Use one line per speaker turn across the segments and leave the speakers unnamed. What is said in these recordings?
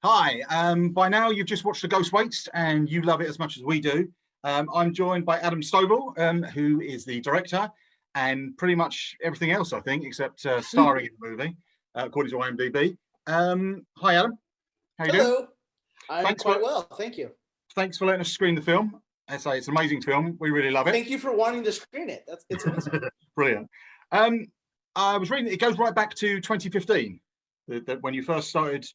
Hi, by now you've just watched The Ghost Waits and you love it as much as we do. I'm joined by Adam Stovall, who is the director and pretty much everything else, I think, except starring in the movie, according to IMDb. Hi, Adam. How you doing?
Hello. I'm
Thanks for
quite well, thank you.
thanks for letting us screen the film. I say it's an amazing film. We really love it.
Thank you for wanting to screen it. It's amazing.
Brilliant. I was reading it goes right back to 2015, when you first started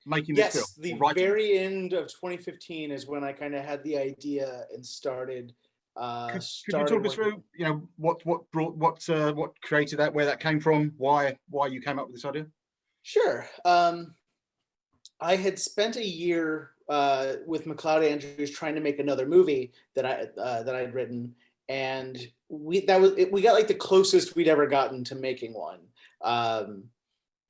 making this film.
Yes, the
Writing.
very end of 2015 is when I kind of had the idea and started.
Could you talk us through, what created that, where that came from, why you came up with this idea?
Sure. I had spent a year with McLeod Andrews trying to make another movie that I'd written, and we got like the closest we'd ever gotten to making one.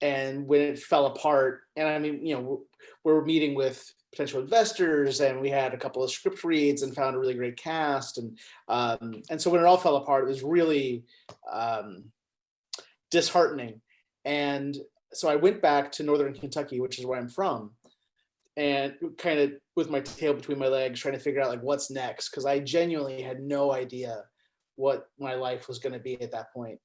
And when it fell apart, and I mean, we're meeting with potential investors, and we had a couple of script reads and found a really great cast, and so when it all fell apart, it was really disheartening. And so I went back to Northern Kentucky, which is where I'm from, and kind of with my tail between my legs, trying to figure out like what's next, because I genuinely had no idea what my life was going to be at that point.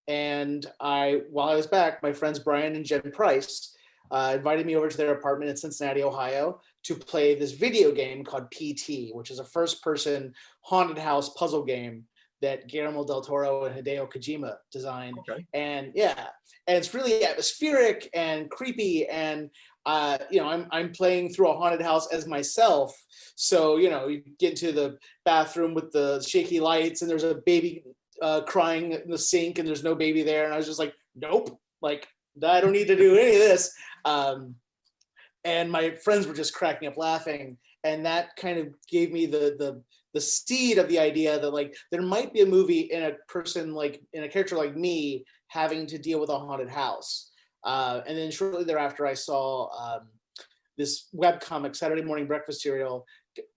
And while I was back, my friends Brian and Jen Price invited me over to their apartment in Cincinnati, Ohio, to play this video game called PT, which is a first-person haunted house puzzle game that Guillermo del Toro and Hideo Kojima designed.
Okay.
And yeah, and it's really atmospheric and creepy, and I'm playing through a haunted house as myself. So you get into the bathroom with the shaky lights, and there's a baby crying in the sink, and there's no baby there, and I was just like, nope, like I don't need to do any of this. And my friends were just cracking up laughing, and that kind of gave me the seed of the idea that like there might be a movie in a character like me having to deal with a haunted house. And then shortly thereafter, I saw this webcomic, Saturday Morning Breakfast Cereal.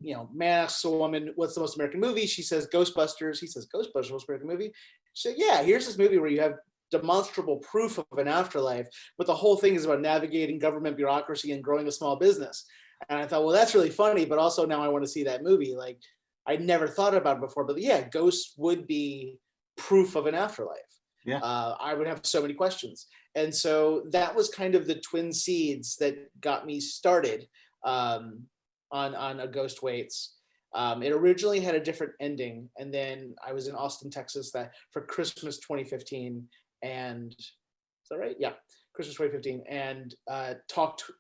Man asks a woman, what's the most American movie? She says Ghostbusters. He says, Ghostbusters, most American movie? She said, yeah, here's this movie where you have demonstrable proof of an afterlife, but the whole thing is about navigating government bureaucracy and growing a small business. And I thought, well, that's really funny, but also now I want to see that movie. Like, I never thought about it before, but yeah, ghosts would be proof of an afterlife.
Yeah.
I would have so many questions. And so that was kind of the twin seeds that got me started on A Ghost Waits. It originally had a different ending, and then I was in Austin, Texas for Christmas 2015, and is that right? Yeah, Christmas 2015, and talked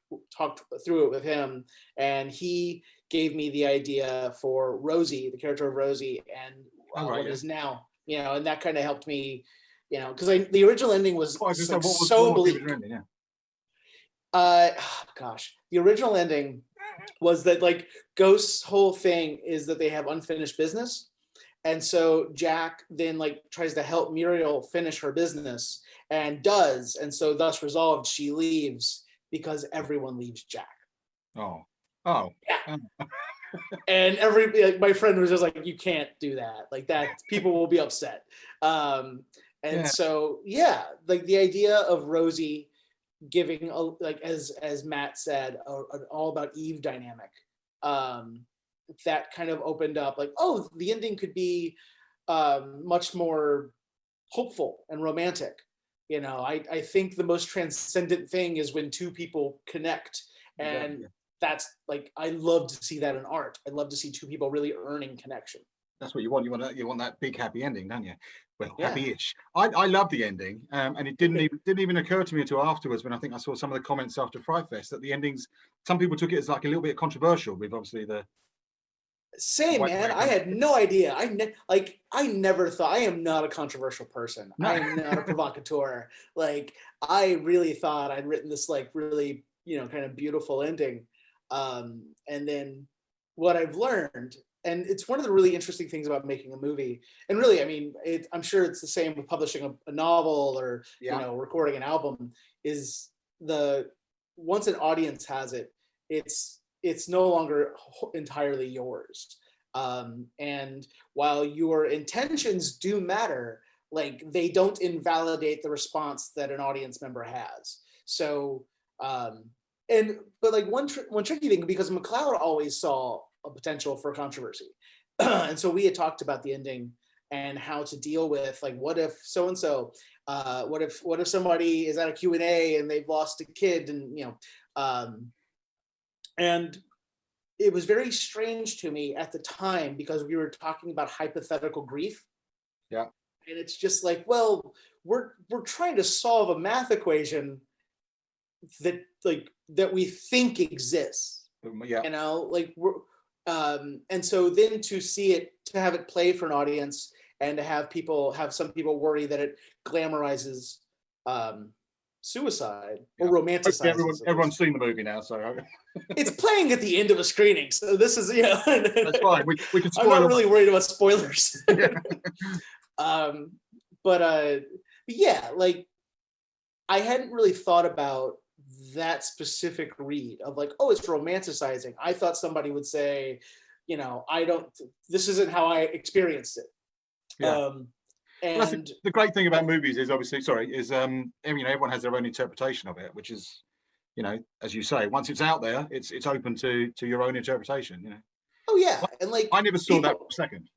through it with him, and he gave me the idea for Rosie, the character of Rosie, and what is now, and that kind of helped me, because the original ending was so bleak. Gosh, the original ending was that like Ghost's whole thing is that they have unfinished business, and so Jack then like tries to help Muriel finish her business and does, and so thus resolved she leaves because everyone leaves Jack.
Oh
yeah. And my friend was just like, you can't do that, like that people will be upset. So like the idea of Rosie giving like as Matt said, an all about Eve dynamic, that kind of opened up like, oh, the ending could be much more hopeful and romantic. I think the most transcendent thing is when two people connect, and that's like, I love to see that in art. I love to see two people really earning connection.
That's what you want. You want that big happy ending, don't you? Well, happy-ish. I love the ending, and it didn't even occur to me until afterwards, when I think I saw some of the comments after Fright Fest, that the endings, some people took it as like a little bit controversial with obviously the
same man. I had no idea. I never thought. I am not a controversial person. No. I am not a provocateur. Like, I really thought I'd written this like really kind of beautiful ending, and then what I've learned. And it's one of the really interesting things about making a movie. And really, I mean, I'm sure it's the same with publishing a novel or recording an album. Is once an audience has it, it's no longer entirely yours. And while your intentions do matter, like they don't invalidate the response that an audience member has. So But like one tricky thing, because McLeod always saw a potential for controversy, and so we had talked about the ending and how to deal with, like, what if so and so, what if somebody is at a Q&A and they've lost a kid, and and it was very strange to me at the time, because we were talking about hypothetical grief.
Yeah.
And it's just like, well, we're trying to solve a math equation that we think exists.
Yeah.
And so then to have it play for an audience, and to have some people worry that it glamorizes suicide or romanticizes.
Everyone's seen the movie now, so
it's playing at the end of a screening, so this is
that's fine. We can spoil.
I'm not really worried about spoilers. But yeah, like, I hadn't really thought about that specific read of, like, oh, it's romanticizing. I thought somebody would say, this isn't how I experienced it.
Yeah. And the great thing about movies is, obviously, everyone has their own interpretation of it, which is, as you say, once it's out there, it's open to your own interpretation.
Oh yeah, and like,
I never saw that second.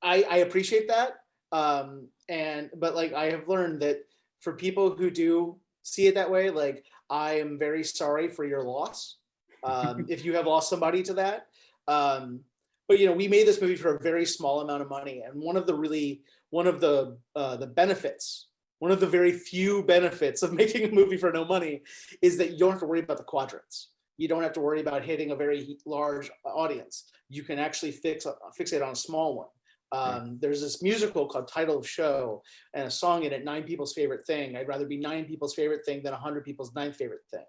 I appreciate that, but like, I have learned that for people who do see it that way, like, I am very sorry for your loss, if you have lost somebody to that. But we made this movie for a very small amount of money, and one of the benefits, one of the very few benefits of making a movie for no money, is that you don't have to worry about the quadrants. You don't have to worry about hitting a very large audience. You can actually fixate on a small one. There's this musical called Title of Show, and a song in it, 9 People's Favorite Thing. I'd rather be 9 people's favorite thing than 100 people's 9th favorite thing.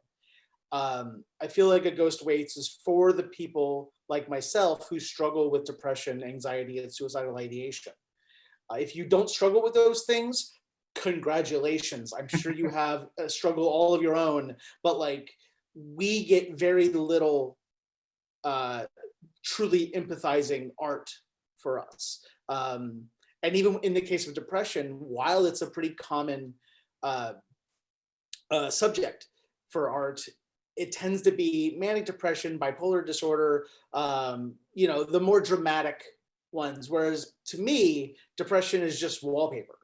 I feel like A Ghost Waits is for the people like myself who struggle with depression, anxiety, and suicidal ideation. If you don't struggle with those things, congratulations. I'm sure you have a struggle all of your own, but like, we get very little truly empathizing art for us. And even in the case of depression, while it's a pretty common subject for art, it tends to be manic depression, bipolar disorder, the more dramatic ones. Whereas to me, depression is just wallpaper.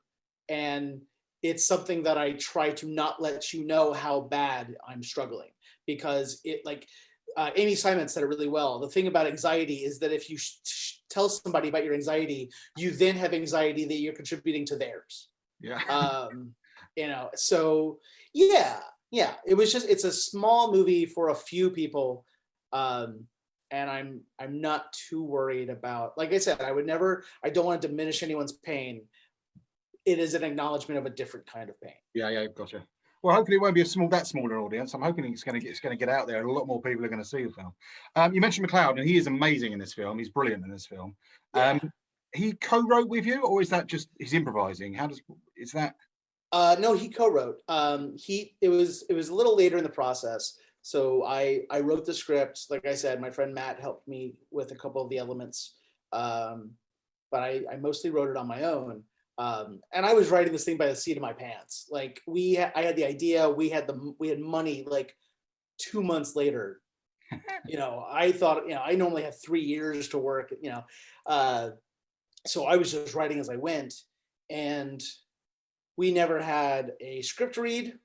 And it's something that I try to not let you know how bad I'm struggling, because Amy Simon said it really well. The thing about anxiety is that if you tell somebody about your anxiety, you then have anxiety that you're contributing to theirs.
Yeah.
So yeah, it's a small movie for a few people. And I'm not too worried about, like I said, I don't want to diminish anyone's pain. It is an acknowledgement of a different kind of pain.
Yeah, gotcha. Well, hopefully it won't be that smaller audience. I'm hoping it's going to get out there, and a lot more people are going to see the film. You mentioned McLeod, and he is amazing in this film. He's brilliant in this film.
Yeah.
He co-wrote with you, or is that just he's improvising? Is that?
No, he co-wrote. It was a little later in the process. So I wrote the script. Like I said, my friend Matt helped me with a couple of the elements, but I mostly wrote it on my own. And I was writing this thing by the seat of my pants. Like, I had the idea, we had money like 2 months later. I thought, I normally have 3 years to work, so I was just writing as I went, and we never had a script read,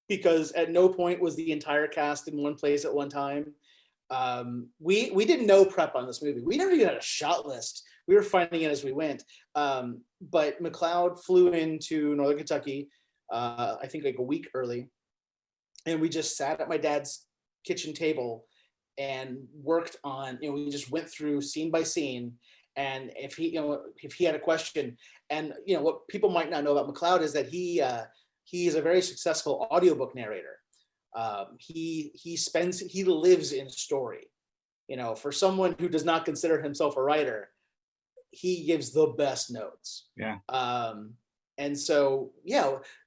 because at no point was the entire cast in one place at one time. We did no prep on this movie. We never even had a shot list. We were finding it as we went. But McLeod flew into Northern Kentucky, I think like a week early. And we just sat at my dad's kitchen table and worked on, we just went through scene by scene. And if he had a question, and what people might not know about McLeod is that he is a very successful audiobook narrator. He lives in story. For someone who does not consider himself a writer, he gives the best notes.
Yeah.
And so,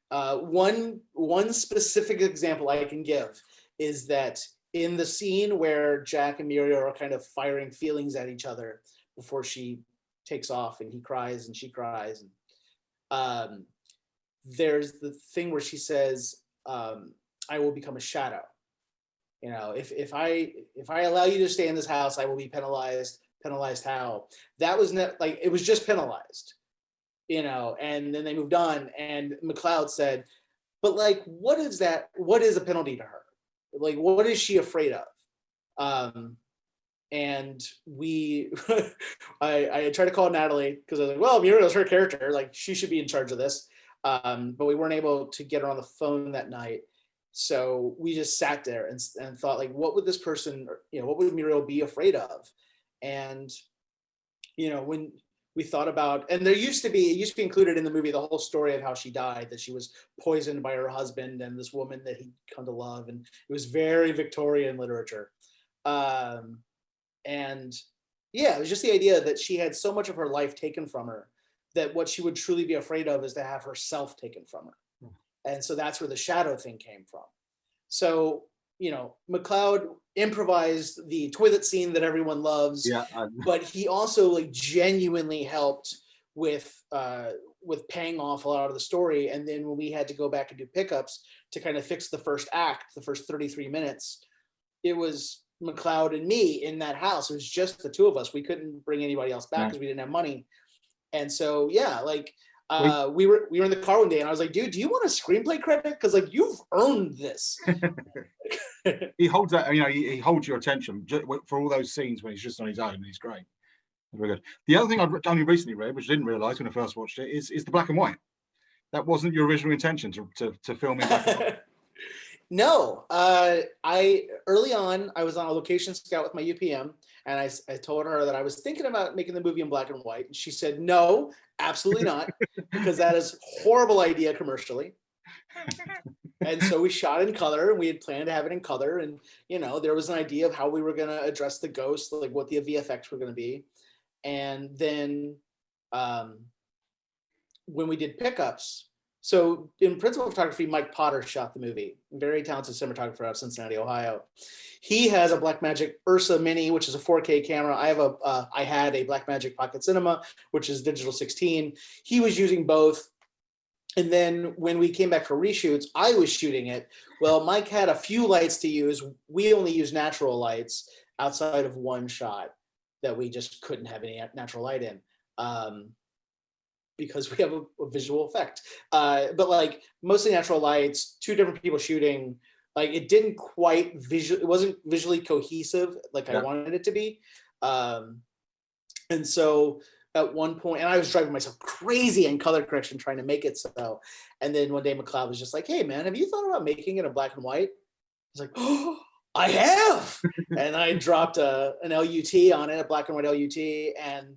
one specific example I can give is that in the scene where Jack and Muriel are kind of firing feelings at each other before she takes off, and he cries and she cries, and there's the thing where she says, I will become a shadow. You know, if I allow you to stay in this house, I will be penalized. Penalized how? That was not like, it was just penalized, you know. And then they moved on, and McLeod said, but like, what is that? What is a penalty to her? Like, what is she afraid of? And we, I tried to call Natalie because I was like, well, Muriel's her character, like she should be in charge of this. But we weren't able to get her on the phone that night. So we just sat there and thought, like, what would this person, you know, what would Muriel be afraid of? And, you know, when we thought about, and it used to be included in the movie, the whole story of how she died, that she was poisoned by her husband and this woman that he'd come to love. And it was very Victorian literature. And yeah, it was just the idea that she had so much of her life taken from her that what she would truly be afraid of is to have herself taken from her. And so that's where the shadow thing came from. So, you know, McLeod improvised the toilet scene that everyone loves, but he also like genuinely helped with paying off a lot of the story. And then when we had to go back and do pickups to kind of fix the first act, the first 33 minutes, it was McLeod and me in that house. It was just the two of us. We couldn't bring anybody else back because we didn't have money. And so, yeah, like we were in the car one day and I was like, dude, do you want a screenplay credit? Because like, you've earned this.
He holds that, you know, he holds your attention for all those scenes when he's just on his own, and he's great. Very good. The other thing I've only recently read, which I didn't realize when I first watched it, is the black and white. That wasn't your original intention to film in black and white.
No, I early on, I was on a location scout with my UPM, and I told her that I was thinking about making the movie in black and white. And she said, no, absolutely not, because that is a horrible idea commercially. And so we shot in color, and we had planned to have it in color. And, you know, there was an idea of how we were going to address the ghost, like what the VFX were going to be. And then when we did pickups, so in principal photography, Mike Potter shot the movie, very talented cinematographer out of Cincinnati, Ohio. He has a Blackmagic Ursa Mini, which is a 4K camera. I had a Blackmagic Pocket Cinema, which is digital 16. He was using both. And then when we came back for reshoots, I was shooting it. Well, Mike had a few lights to use. We only use natural lights outside of one shot that we just couldn't have any natural light in. Because we have a visual effect. But like mostly natural lights, two different people shooting, like it didn't quite it wasn't visually cohesive like I wanted it to be. And so at one point, and I was driving myself crazy in color correction trying to make it so. And then one day McLeod was just like, hey man, have you thought about making it in black and white? I was like, oh, I have. And I dropped an LUT on it, a black and white LUT, and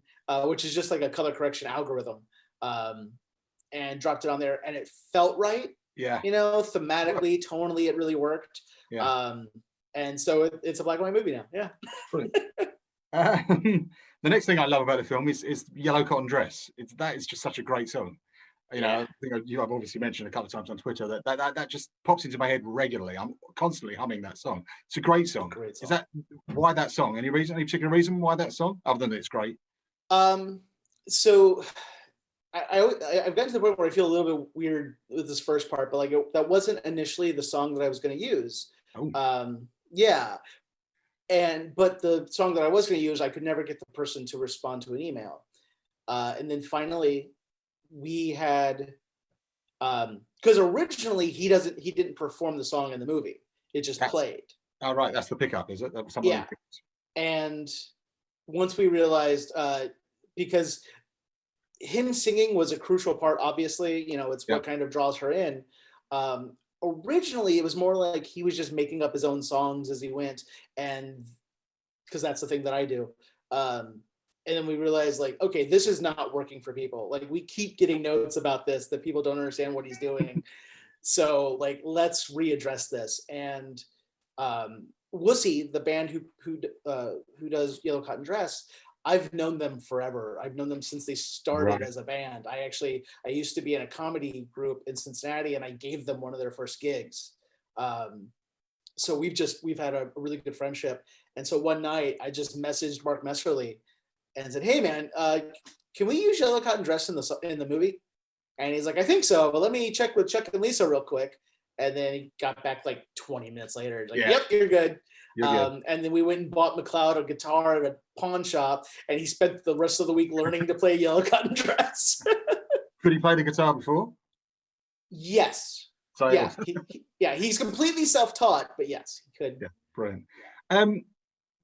which is just like a color correction algorithm. And dropped it on there, and it felt right. Yeah, you know, thematically, tonally, it really worked. Yeah. And so it's a black and white movie now. Yeah.
Brilliant. The next thing I love about the film is Yellow Cotton Dress. That is just such a great song. You know, I think I've obviously mentioned a couple of times on Twitter that just pops into my head regularly. I'm constantly humming that song. It's a great song. Is that why that song? Any particular reason why that song, other than it's great?
So I've gotten to the point where I feel a little bit weird with this first part, but like that wasn't initially the song that I was going to use. Yeah. But the song that I was going to use, I could never get the person to respond to an email. And then finally we had, because originally he didn't perform the song in the movie. It just played.
Oh, right. That's the pickup, is it?
Yeah. And once we realized, because him singing was a crucial part, obviously, you know, it's what kind of draws her in. Originally, it was more like he was just making up his own songs as he went, and because that's the thing that I do. And then we realized, like, okay, this is not working for people. Like, we keep getting notes about this that people don't understand what he's doing. So, like, let's readdress this. And Wussy, the band who does Yellow Cotton Dress, I've known them forever. I've known them since they started as a band. I used to be in a comedy group in Cincinnati, and I gave them one of their first gigs. So we've had a really good friendship. And so one night I just messaged Mark Messerly and said, hey man, can we use Yellow Cotton Dress in the movie? And he's like, I think so, but let me check with Chuck and Lisa real quick. And then he got back like 20 minutes later. Like,
Yeah.
yep, you're good.
You're good.
And then we went and bought McLeod a guitar at a pawn shop, and he spent the rest of the week learning to play Yellow Cotton Dress.
Could he play the guitar before?
Yes.
So
Yeah. He's completely self-taught, but yes, he could.
Yeah, brilliant.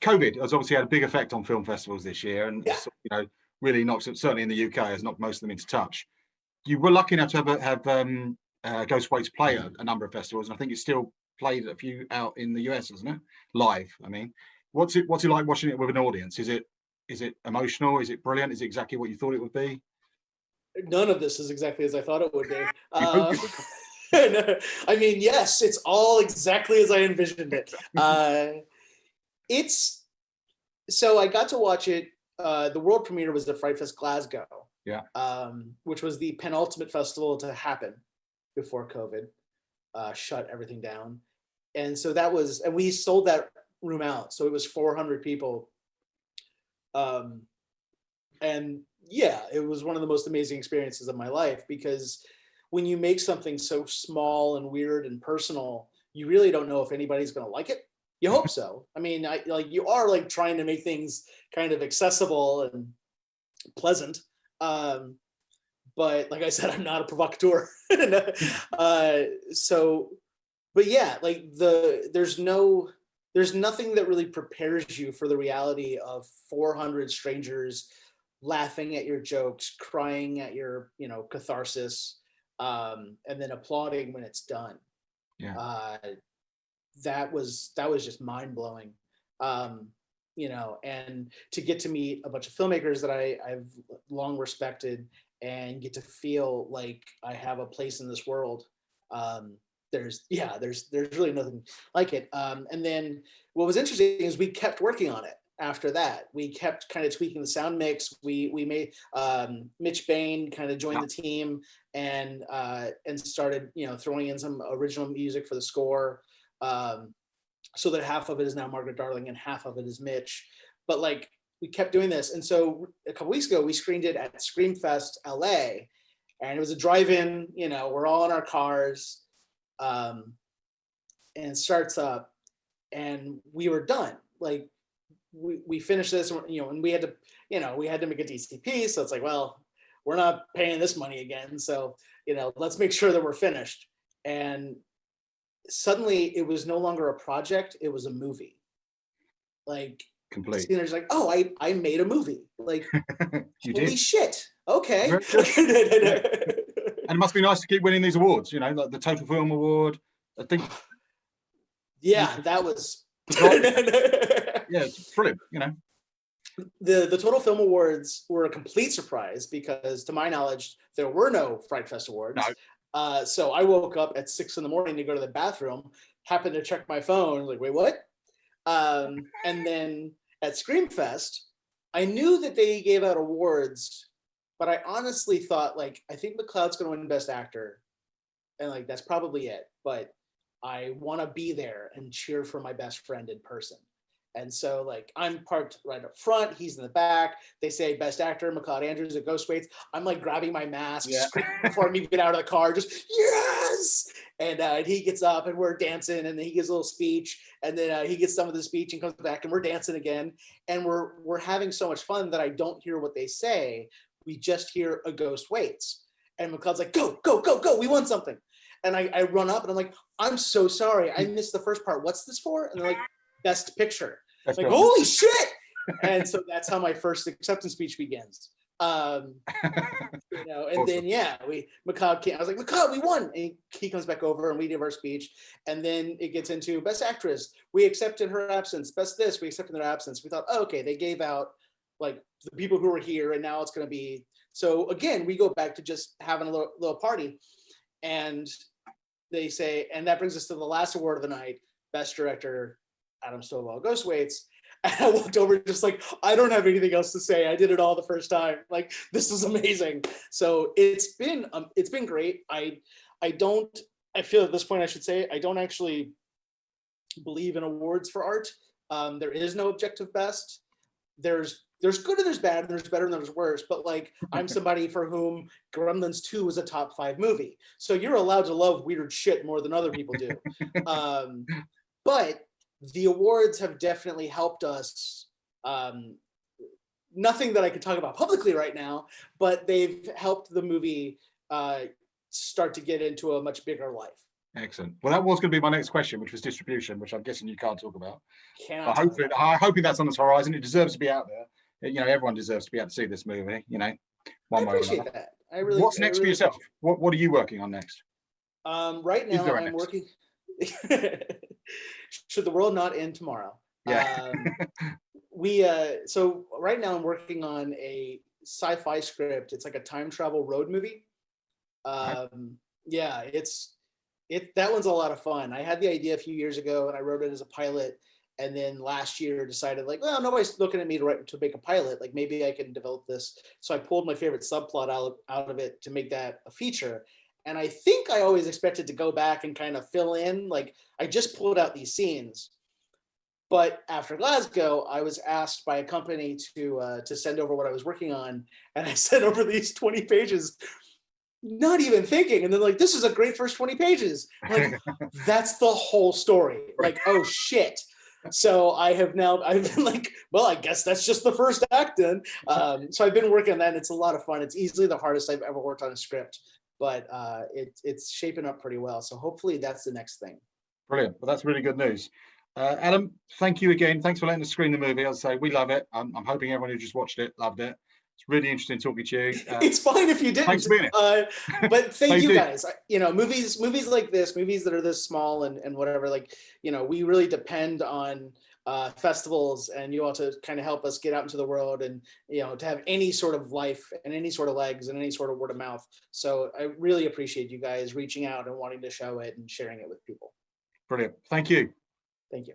COVID has obviously had a big effect on film festivals this year, and really knocked it, certainly in the UK, has knocked most of them into touch. You were lucky enough to have Ghost Waits play a number of festivals, and I think you still played a few out in the US, isn't it? Live, I mean. What's it like watching it with an audience? Is it emotional? Is it brilliant? Is it exactly what you thought it would be? None
of this is exactly as I thought it would be. I mean, yes, it's all exactly as I envisioned it. So I got to watch it. The world premiere was at Fright Fest Glasgow, which was the penultimate festival to happen before COVID shut everything down. And so and we sold that room out. So it was 400 people. And yeah, it was one of the most amazing experiences of my life, because when you make something so small and weird and personal, you really don't know if anybody's going to like it. You hope so. I mean, you are like trying to make things kind of accessible and pleasant. But like I said, I'm not a provocateur. But yeah, like there's nothing that really prepares you for the reality of 400 strangers laughing at your jokes, crying at your, catharsis, and then applauding when it's done.
Yeah.
That was just mind blowing. And to get to meet a bunch of filmmakers that I've long respected and get to feel like I have a place in this world. There's really nothing like it. And then what was interesting is we kept working on it. After that, we kept kind of tweaking the sound mix. We made Mitch Bain kind of joined the team and started throwing in some original music for the score, so that half of it is now Margaret Darling and half of it is Mitch. But like we kept doing this, and so a couple weeks ago we screened it at Screamfest LA, and it was a drive-in. We're all in our cars, and it starts up, and we were done. Like. We finished this, and we had to make a DCP. So it's like, well, we're not paying this money again. So, let's make sure that we're finished. And suddenly it was no longer a project. It was a movie. Like,
complete.
There's like, oh, I made a movie. Like, holy shit. Okay.
And it must be nice to keep winning these awards, like the Total Film Award. I think.
Yeah, that was.
Yeah, it's brilliant,
The Total Film Awards were a complete surprise because, to my knowledge, there were no Fright Fest Awards. No. So I woke up at 6 a.m. to go to the bathroom, happened to check my phone, like, wait, what? And then at Screamfest, I knew that they gave out awards, but I honestly thought, like, I think McLeod's going to win Best Actor, and like that's probably it. But I want to be there and cheer for my best friend in person. And so, like, I'm parked right up front. He's in the back. They say Best Actor, McLeod Andrews at Ghost Waits. I'm like grabbing my mask before I even get out of the car, just yes. And he gets up and we're dancing, and then he gives a little speech, and then he gets some of the speech and comes back, and we're dancing again, and we're having so much fun that I don't hear what they say. We just hear a Ghost Waits, and McLeod's like, go, go, go, go. We won something. And I run up and I'm like, I'm so sorry. I missed the first part. What's this for? And they're like, Best Picture.
That's
like, holy shit. And so that's how my first acceptance speech begins. And awesome. Then, McLeod came. I was like, McLeod, we won. And he comes back over and we give our speech. And then it gets into Best Actress. We accepted her absence. Best this, we accepted their absence. We thought, oh, okay, they gave out like the people who were here, and now it's going to be. So again, we go back to just having a little party. And they say, and that brings us to the last award of the night, Best Director, Adam Stovall, Ghost Waits. And I walked over just like, I don't have anything else to say. I did it all the first time. Like, this is amazing. So it's been great. I feel at this point, I should say, I don't actually believe in awards for art. There is no objective best. There's there's good and there's bad and there's better and there's worse, but like I'm somebody for whom Gremlins 2 was a top 5 movie. So you're allowed to love weird shit more than other people do. But the awards have definitely helped us. Nothing that I can talk about publicly right now, but they've helped the movie start to get into a much bigger life.
Excellent. Well, that was going to be my next question, which was distribution, which I'm guessing you can't talk about.
Cannot
But hopefully, I'm hoping that's on the horizon. It deserves to be out there. You know, everyone deserves to be able to see this movie. You know,
I appreciate that.
What's next for yourself? What are you working on next?
Right now, I'm working. Should the world not end tomorrow?
Yeah.
So right now I'm working on a sci-fi script. It's like a time travel road movie. Yeah, that one's a lot of fun. I had the idea a few years ago and I wrote it as a pilot, and then last year decided like, well, nobody's looking at me to make a pilot, like maybe I can develop this. So I pulled my favorite subplot out of it to make that a feature. And I think I always expected to go back and kind of fill in, like I just pulled out these scenes. But after Glasgow, I was asked by a company to send over what I was working on, and I sent over these 20 pages, not even thinking. And then like, this is a great first 20 pages. I'm like, that's the whole story. Like, oh shit. So I've been like, well, I guess that's just the first act then. So I've been working on that, and it's a lot of fun. It's easily the hardest I've ever worked on a script, but it's shaping up pretty well. So hopefully that's the next thing. Brilliant.
Well, that's really good news. Adam, thank you again. Thanks for letting us screen the movie. As I say, we love it. I'm hoping everyone who just watched it loved it. It's really interesting talking to you.
It's fine if you didn't.
Thanks for being here.
But thank you guys. You know, movies like this, movies that are this small and whatever, like, you know, we really depend on festivals and you all to kind of help us get out into the world and, you know, to have any sort of life and any sort of legs and any sort of word of mouth. So I really appreciate you guys reaching out and wanting to show it and sharing it with people.
Brilliant. Thank you.
Thank you.